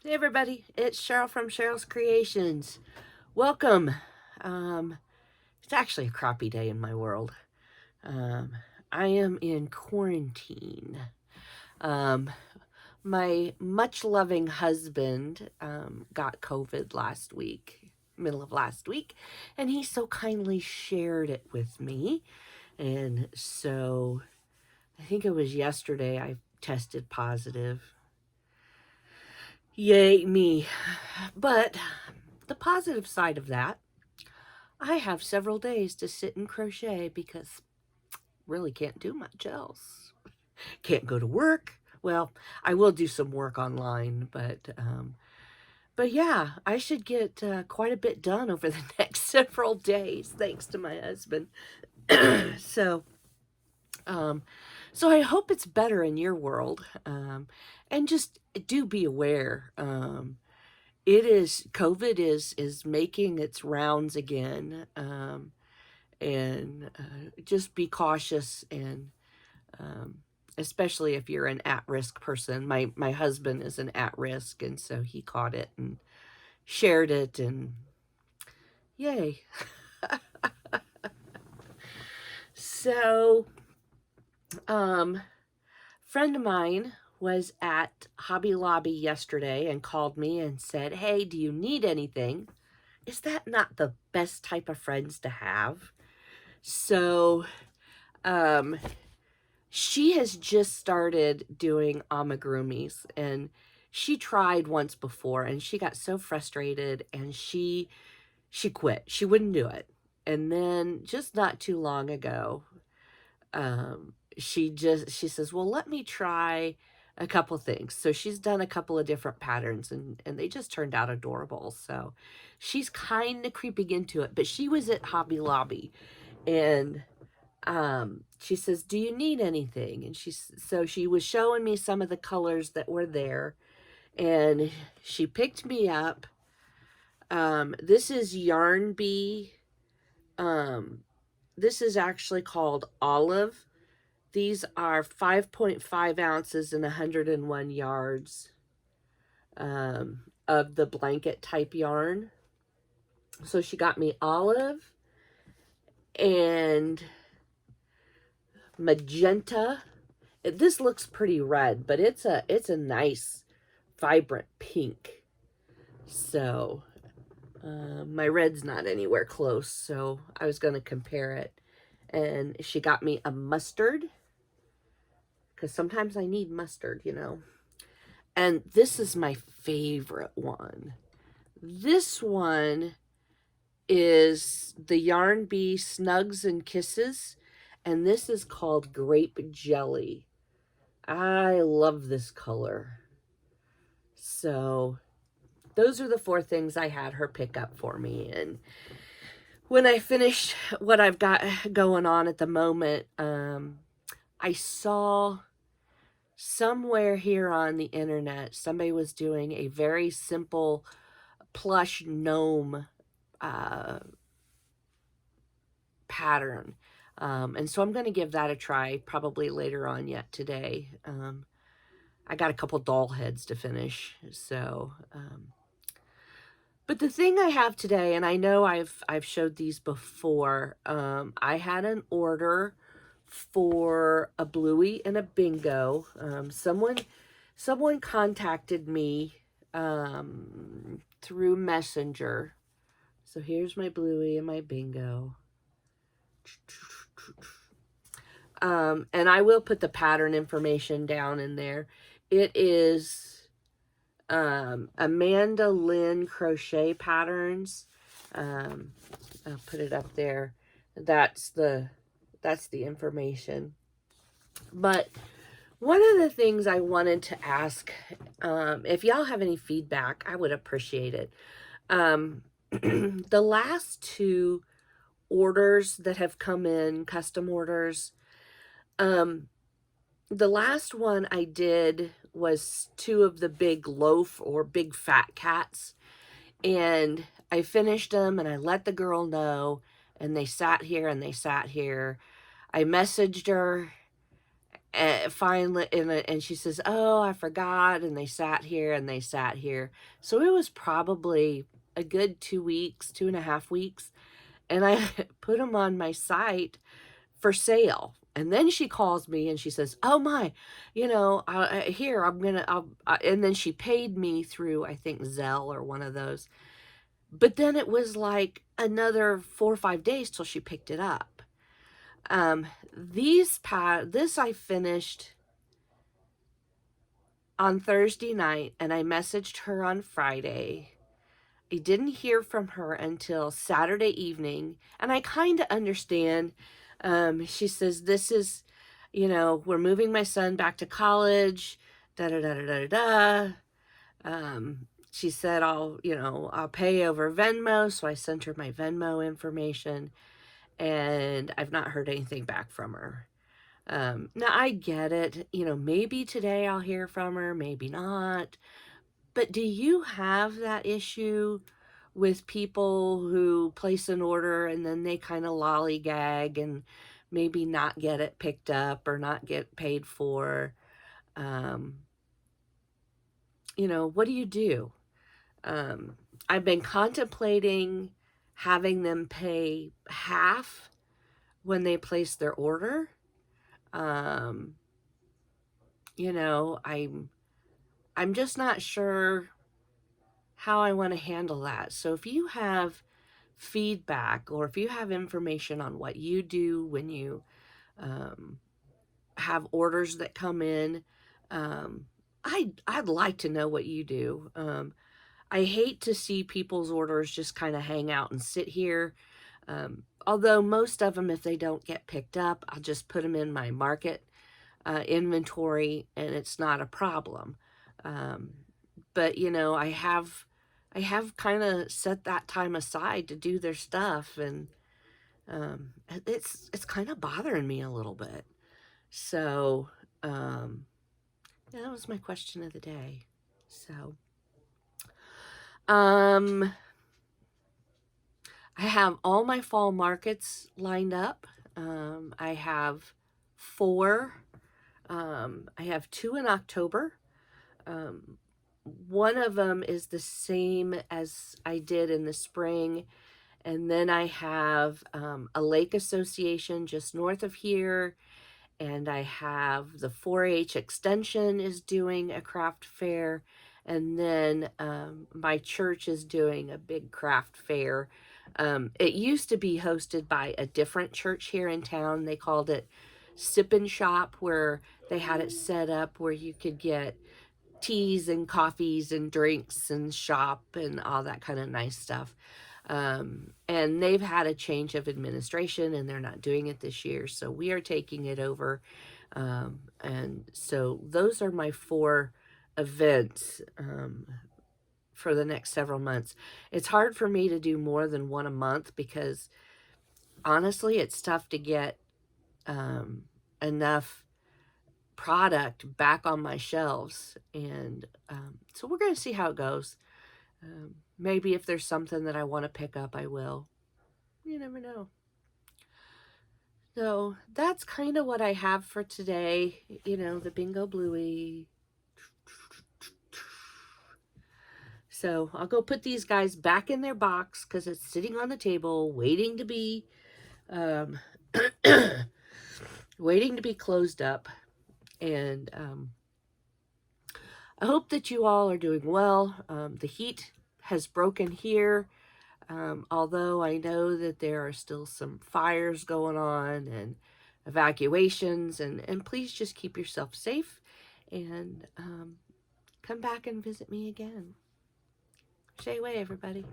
Hey everybody, it's Cheryl from Cheryl's Creations. Welcome. It's actually a crappy day in my world. Um, I am in quarantine. Um, my much loving husband got COVID last week, middle of last week, and he so kindly shared it with me. And so I think it was yesterday I tested positive. Yay, me. But the positive side of that, I have several days to sit and crochet because really can't do much else. Can't go to work. Well, I will do some work online, but yeah, I should get quite a bit done over the next several days, thanks to my husband. so, um, so I hope it's better in your world, and just do be aware. It is COVID is making its rounds again, and just be cautious, and um, especially if you're an at-risk person. My husband is an at-risk, and so he caught it and shared it, and yay. So, um, friend of mine was at Hobby Lobby yesterday and called me and said, "Hey, do you need anything?" Is that not the best type of friends to have? So, um, she has just started doing amigurumis, and she tried once before and she got so frustrated and she quit. She wouldn't do it. And then just not too long ago, she says, "Well, let me try a couple things." So she's done a couple of different patterns, and they just turned out adorable. So she's kind of creeping into it, but she was at Hobby Lobby, and she says, "Do you need anything?" And so she was showing me some of the colors that were there, and she picked me up. This is Yarn Bee. Um, this is actually called Olive. These are 5.5 ounces and 101 yards of the blanket type yarn. So she got me olive and magenta. This looks pretty red, but it's a nice vibrant pink. So my red's not anywhere close, so I was going to compare it. And she got me a mustard, because sometimes I need mustard. And this is my favorite one. This one is the Yarn Bee Snugs and Kisses, and this is called Grape Jelly. I love this color. So those are the four things I had her pick up for me. And when I finish what I've got going on at the moment, I saw somewhere here on the internet somebody was doing a very simple plush gnome uh, pattern. And so I'm going to give that a try probably later on yet today. I got a couple doll heads to finish. So, but the thing I have today, and I know I've showed these before, I had an order for a Bluey and a Bingo. Someone contacted me through Messenger. So here's my Bluey and my Bingo. And I will put the pattern information down in there. It is Amanda Lynn Crochet Patterns. I'll put it up there. That's the information. But one of the things I wanted to ask, if y'all have any feedback, I would appreciate it. The last two orders that have come in, custom orders, the last one I did was two of the big loaf or big fat cats, and I finished them and I let the girl know, and they sat here and they sat here. I messaged her finally, and she says, oh, I forgot. And they sat here and they sat here. So it was probably a good 2 weeks, 2.5 weeks. And I put them on my site for sale. And then she calls me and she says, oh my, here, and then she paid me through, I think, Zelle or one of those. But then it was like another 4 or 5 days till she picked it up. This I finished on Thursday night, and I messaged her on Friday. I didn't hear from her until Saturday evening, and I kind of understand. She says, this is, we're moving my son back to college, da da da da da da. She said, I'll pay over Venmo. So I sent her my Venmo information, and I've not heard anything back from her. Now I get it. Maybe today I'll hear from her, maybe not. But do you have that issue with people who place an order and then they kind of lollygag and maybe not get it picked up or not get paid for? What do you do? I've been contemplating having them pay half when they place their order. I'm just not sure how I want to handle that. So if you have feedback, or if you have information on what you do when you have orders that come in, I'd like to know what you do. I hate to see people's orders just kind of hang out and sit here. Although most of them, if they don't get picked up, I'll just put them in my market inventory, and it's not a problem. But I have kind of set that time aside to do their stuff, and it's kind of bothering me a little bit. So yeah, that was my question of the day. So I have all my fall markets lined up. I have 4. I have 2 in October. One of them is the same as I did in the spring. And then I have a lake association just north of here. And I have the 4-H extension is doing a craft fair. And then my church is doing a big craft fair. It used to be hosted by a different church here in town. They called it Sip and Shop, where they had it set up where you could get teas and coffees and drinks and shop and all that kind of nice stuff. And they've had a change of administration, and they're not doing it this year. So we are taking it over. And so those are my 4 events for the next several months. It's hard for me to do more than one a month because honestly, it's tough to get enough product back on my shelves. And so we're going to see how it goes. Maybe if there's something that I want to pick up, I will. You never know. So that's kind of what I have for today. The Bingo Bluey. So I'll go put these guys back in their box because it's sitting on the table waiting to be waiting to be closed up. And I hope that you all are doing well. The heat has broken here, although I know that there are still some fires going on and evacuations. And please just keep yourself safe, and come back and visit me again. Stay away, everybody.